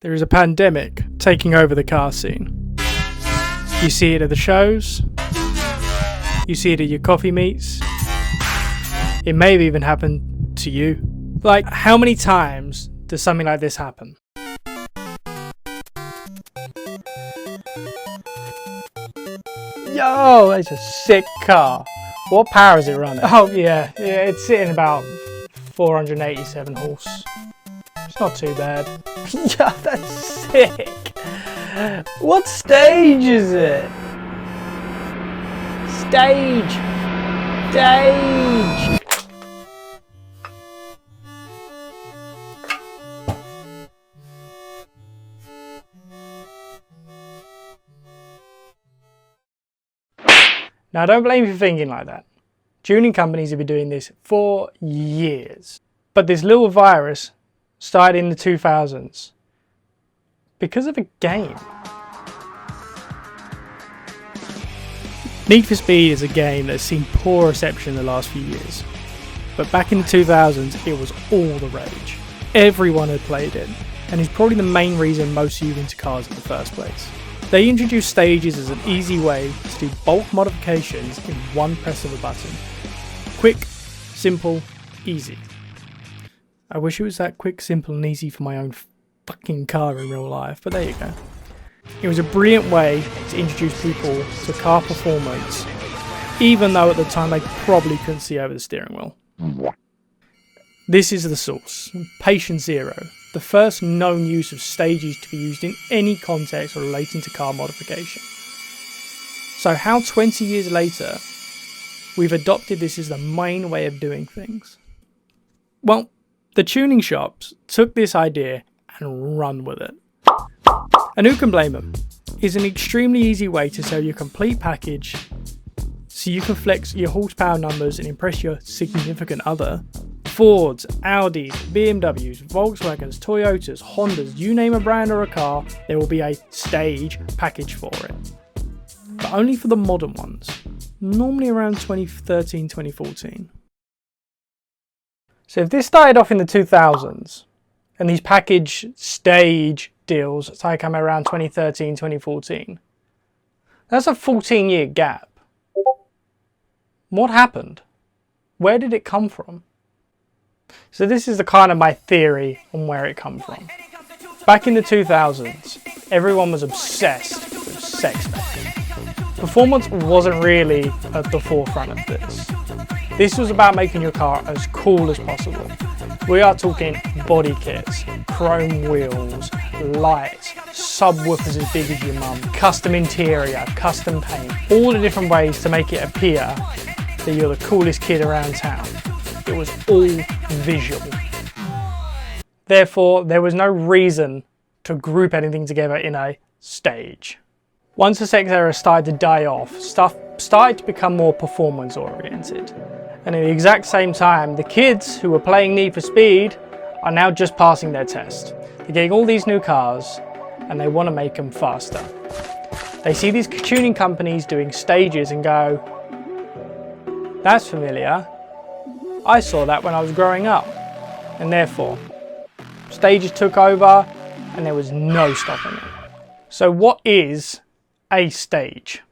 There is a pandemic taking over the car scene. You see it at the shows, you see it at your coffee meets, it may have even happened to you. Like, how many times does something like this happen? Yo, it's a sick car. What power is it running? Oh yeah, it's sitting about 487 horse. It's not too bad. Yeah, that's sick. What stage is it? Stage. Now, don't blame me for thinking like that. Tuning companies have been doing this for years. But this little virus started in the 2000s because of a game. Need for Speed is a game that's seen poor reception in the last few years. But back in the 2000s, it was all the rage. Everyone had played it, and it's probably the main reason most of you into cars in the first place. They introduced stages as an easy way to do bulk modifications in one press of a button. Quick, simple, easy. I wish it was that quick, simple and easy for my own fucking car in real life, but there you go. It was a brilliant way to introduce people to car performance, even though at the time they probably couldn't see over the steering wheel. This is the source, Patient Zero, the first known use of stages to be used in any context relating to car modification. So how 20 years later, we've adopted this as the main way of doing things? Well, the tuning shops took this idea and run with it. And who can blame them? It's an extremely easy way to sell your complete package so you can flex your horsepower numbers and impress your significant other. Fords, Audis, BMWs, Volkswagens, Toyotas, Hondas, you name a brand or a car, there will be a stage package for it. But only for the modern ones, normally around 2013, 2014. So if this started off in the 2000s, and these package stage deals started coming around 2013, 2014, that's a 14-year gap. What happened? Where did it come from? So this is the kind of my theory on where it come from. Back in the 2000s, everyone was obsessed with sex spec. Performance wasn't really at the forefront of this. This was about making your car as cool as possible. We are talking body kits, chrome wheels, lights, subwoofers as big as your mum, custom interior, custom paint, all the different ways to make it appear that you're the coolest kid around town. It was all visual. Therefore, there was no reason to group anything together in a stage. Once the sex era started to die off, stuff started to become more performance oriented. And at the exact same time, the kids who were playing Need for Speed are now just passing their test. They're getting all these new cars and they want to make them faster. They see these tuning companies doing stages and go, that's familiar. I saw that when I was growing up. And therefore, stages took over and there was no stopping it. So what is a stage?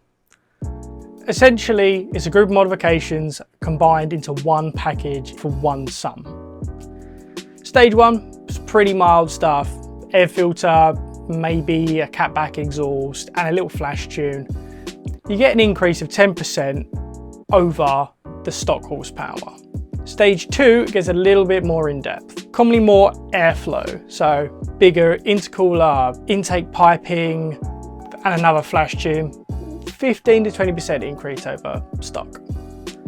Essentially, it's a group of modifications combined into one package for one sum. Stage one is pretty mild stuff. Air filter, maybe a catback exhaust and a little flash tune. You get an increase of 10% over the stock horsepower. Stage two gets a little bit more in depth, commonly more airflow, so bigger intercooler, intake piping, and another flash tune, 15 to 20% increase over stock.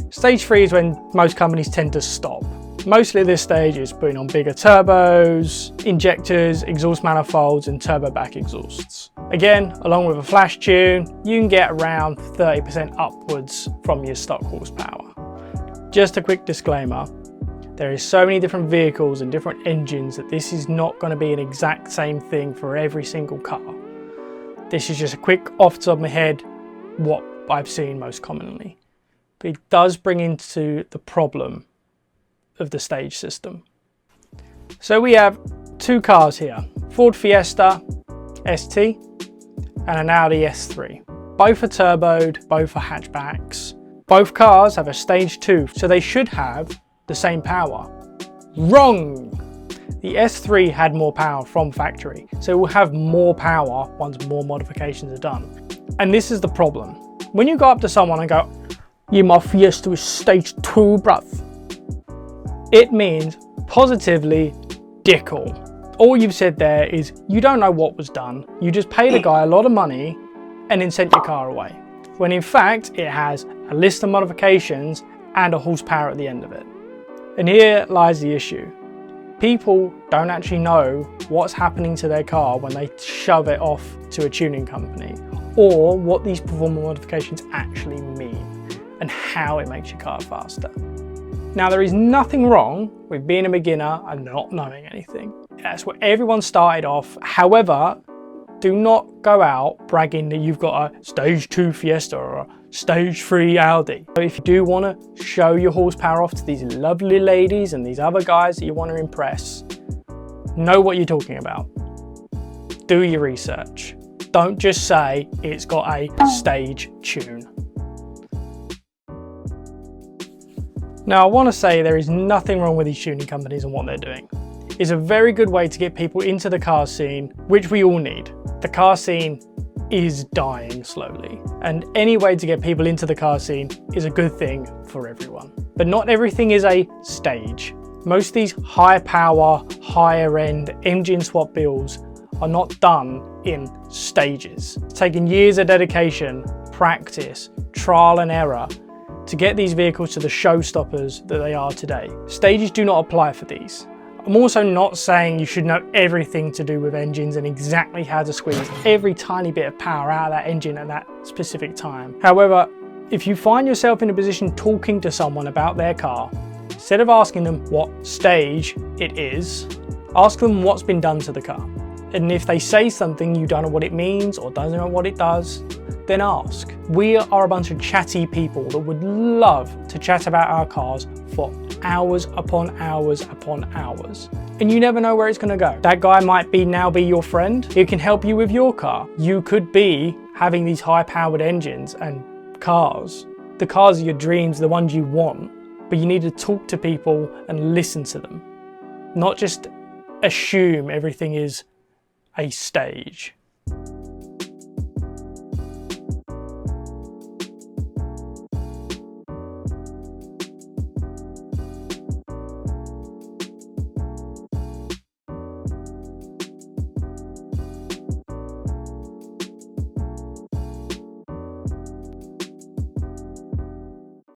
Stage three is when most companies tend to stop. Mostly this stage is putting on bigger turbos, injectors, exhaust manifolds, and turbo back exhausts. Again, along with a flash tune, you can get around 30% upwards from your stock horsepower. Just a quick disclaimer, there is so many different vehicles and different engines that this is not going to be an exact same thing for every single car. This is just a quick off the top of my head what I've seen most commonly. But it does bring into the problem of the stage system. So we have two cars here, Ford Fiesta ST and an Audi S3. Both are turboed, both are hatchbacks. Both cars have a stage 2, so they should have the same power. Wrong! The S3 had more power from factory, so it will have more power once more modifications are done. And this is the problem. When you go up to someone and go, "Yeah, my Fiesta is stage 2, bruv," it means positively dickle. All you've said there is you don't know what was done, you just paid a guy a lot of money and then sent your car away. When in fact, it has a list of modifications and a horsepower at the end of it. And here lies the issue. People don't actually know what's happening to their car when they shove it off to a tuning company, or what these performance modifications actually mean and how it makes your car faster. Now, there is nothing wrong with being a beginner and not knowing anything. That's where everyone started off. However, do not go out bragging that you've got a stage 2 Fiesta or a stage 3 Audi. So if you do want to show your horsepower off to these lovely ladies and these other guys that you want to impress, know what you're talking about. Do your research. Don't just say it's got a stage tune. Now, I want to say there is nothing wrong with these tuning companies and what they're doing. It's a very good way to get people into the car scene, which we all need. The car scene is dying slowly, and any way to get people into the car scene is a good thing for everyone. But not everything is a stage. Most of these high power, higher end engine swap builds are not done in stages. It's taken years of dedication, practice, trial and error to get these vehicles to the showstoppers that they are today. Stages do not apply for these. I'm also not saying you should know everything to do with engines and exactly how to squeeze every tiny bit of power out of that engine at that specific time. However, if you find yourself in a position talking to someone about their car, instead of asking them what stage it is, ask them what's been done to the car. And if they say something you don't know what it means or don't know what it does, then ask. We are a bunch of chatty people that would love to chat about our cars for hours upon hours upon hours. And you never know where it's going to go. That guy might now be your friend. He can help you with your car. You could be having these high-powered engines and cars. The cars of your dreams, the ones you want, but you need to talk to people and listen to them. Not just assume everything is a stage.